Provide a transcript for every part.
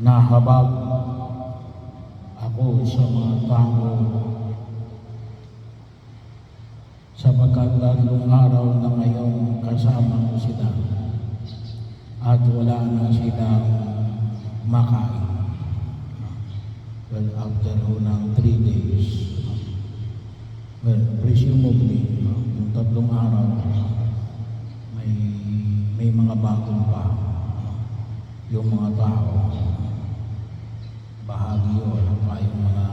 nahabag ako sa mga tao sapagkat 3 araw na ngayon kasama ko sila at wala na silang makain. Well, after ng 3 days, well, presumably, yung 3 araw, may mga bagong pa. Yung mga tao, bahagi yun, tayong mga,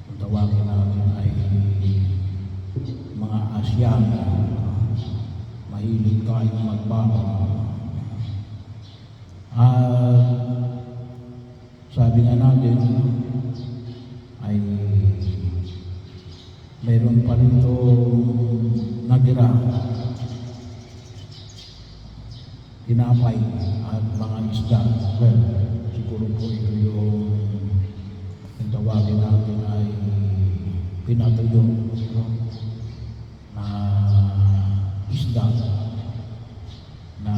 kung tawagin natin ay mga Asyano, mahilig tayong magbago. At sabi nga natin, ay mayroon pa rin ito natira, tinapay at mga isda. Well, siguro po ito yung tawagin natin ay pinatuyo na isda na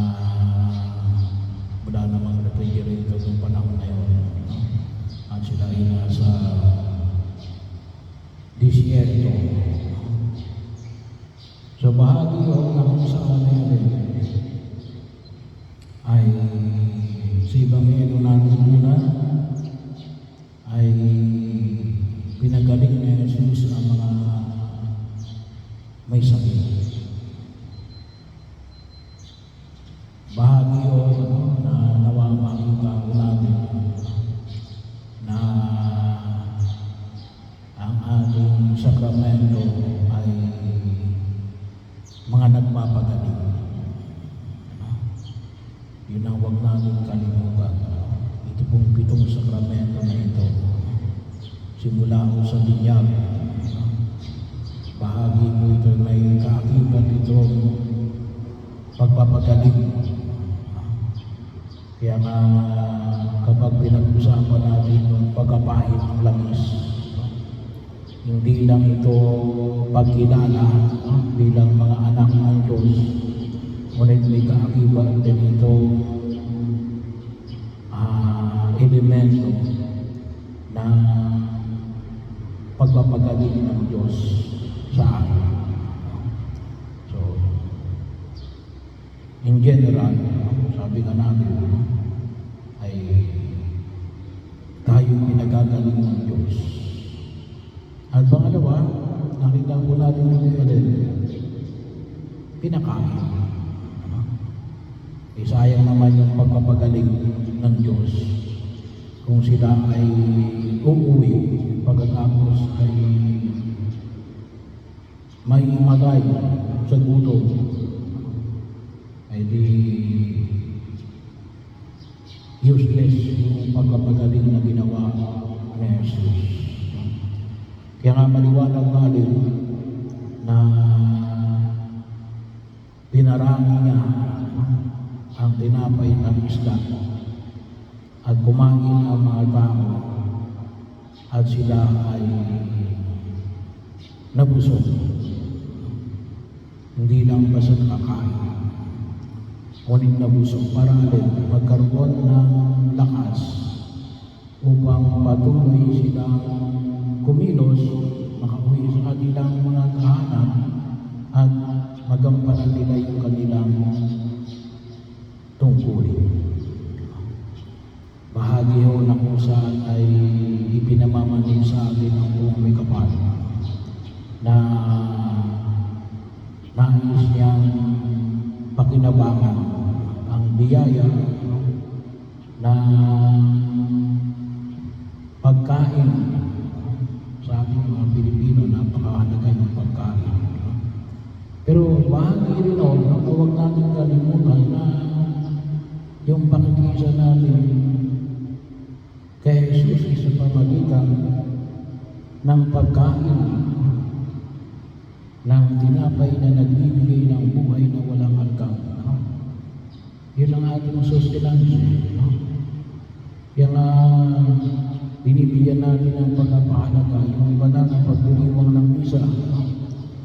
wala namang refrigerator ng panahon na yun. At sila ay nasa disyerto. So bahagi yun na kung saan na yun ay sa Ebanghelyo natin muna ay pinagaling na Jesus ang mga may sakit. Bahagi yun na makita ko natin na ang ating sakramento ay mga nagpapagaling. Yun ang huwag natin kalimutan. Ito pong 7 sakramento na ito. Simula ko sa binyag. Bahagi po ito may kaakibat itong pagpapagaling. Kaya nga kapag pinag-usapan natin yung pagkapahit ng langis, hindi lang ito pagkilala bilang mga anak ng Diyos, ngunit may kaakibat din ito elemento na pagpapagaling ng Diyos sa atin. So, in general, sabi nga natin, ay tayo pinagagaling ng Diyos. At pangalawa, nakita po natin yung pinakain. Sayang naman yung pagpapagaling ng Diyos kung sila ay uuwi pagkatapos ay may magay sa gutom, ay di useless yung pagpapagaling na ginawa ni Jesus. Kaya nga maliwanag natin na dinarami niya ang tinapay at isda at kumain ang mga tao at sila ay nabusog. Hindi lang basta nakakain, ngunit nabusog para rin magkaroon ng lakas upang patuloy silang kumilos, makauwi sa kanilang mga tahanan at magampanan nila yung kanilang tungkulin. Bahagi ho na kung saan ay ipinamamanin sa atin ang buong may kapal na nais niyang pakinabangan ang biyaya na pagkain sa ating mga Pilipino. Napakahalaga yung pagkain. Pero bahagi rin o, huwag natin kalimutan na yung pakikisa natin kay Jesus sa pamagitan ng pagkain ng tinapay na nagbibigay ng buhay na walang hanggan. Yun ang ating sustenance. Kaya nga binibigyan natin ng pagpapahalaga yung banal na pagdiriwang ng misa.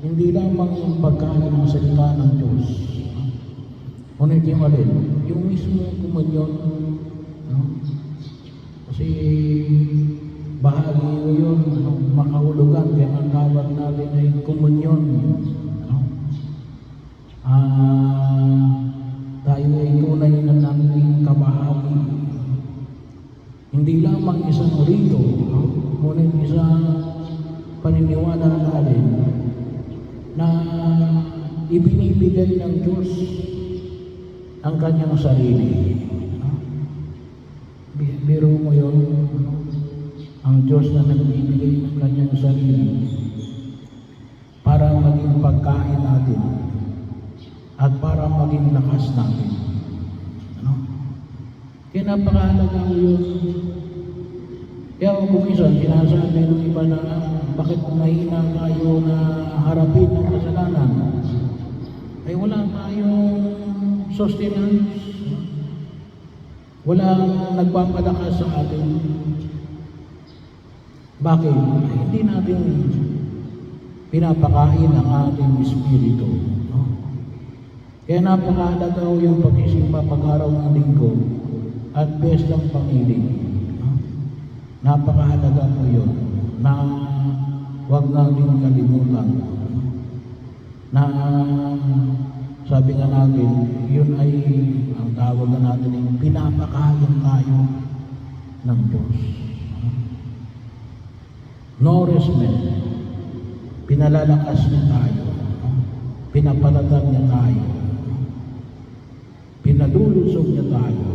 Hindi lamang yung pagkain ng salita ng Diyos, ngunit yung alin, yung mismo kumunyon no? Kasi bahagi ko yun, makahulugan, kaya ang tawag natin ay komunyon. No? Tayo ay tunay na nating kabahagi. Hindi lamang isang rito, no? Ngunit isang paniniwala natin na ibinibigay ng Diyos ang kanyang sarili. No? Biro mo yun, no? Ang Diyos na nagbibigay ng kanyang sarili para maging pagkain natin at para maging lakas natin. Ano? Kaya napakahalaga ko yun. Kaya kung minsan, sinasabi ng iba na bakit mahina tayo na harapin ng kasalanan, ay wala tayong sustenance. Walang nagpapalakas sa atin. Bakit? Ay, hindi natin pinapakain ang ating espiritu. No? Kaya napakahalaga ko yung pag-isimba pag-araw ng linggo at bestang pangiling. No? Napakahalaga po yun na huwag natin kalimutan na sabi nga natin, yun ay ang tawag na natin ay pinapakain tayo ng Diyos. Nourishment, pinalalakas niya tayo, pinapalatag niya tayo, pinalulusog niya tayo.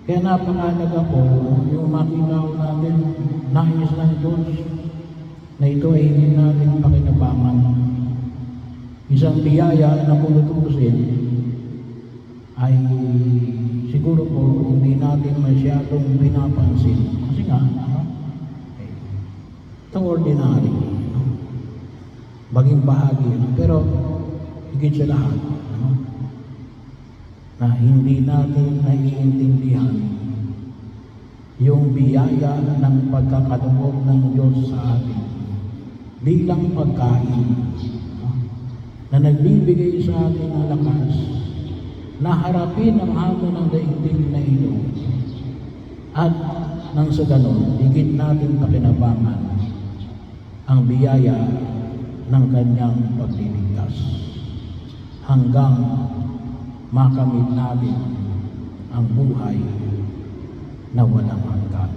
Kaya napakahalaga po yung makita ko natin, nais ng Diyos na ito ay hindi natin pakinabangan. Isang biyaya na pulutusin ay siguro po hindi natin masyadong pinapansin. Kasi nga, ito ordinary, maging bahagi. Pero higit sa lahat, na hindi natin naiintindihan yung biyaya ng pagkakaluob ng Diyos sa atin bilang pagkain na nagbibigay sa atin ng lakas na harapin ang hamon ng daigdig na ito at nang sa ganon, higit natin pakinabangan ang biyaya ng kanyang pagliligtas hanggang makamit natin ang buhay na walang hanggan.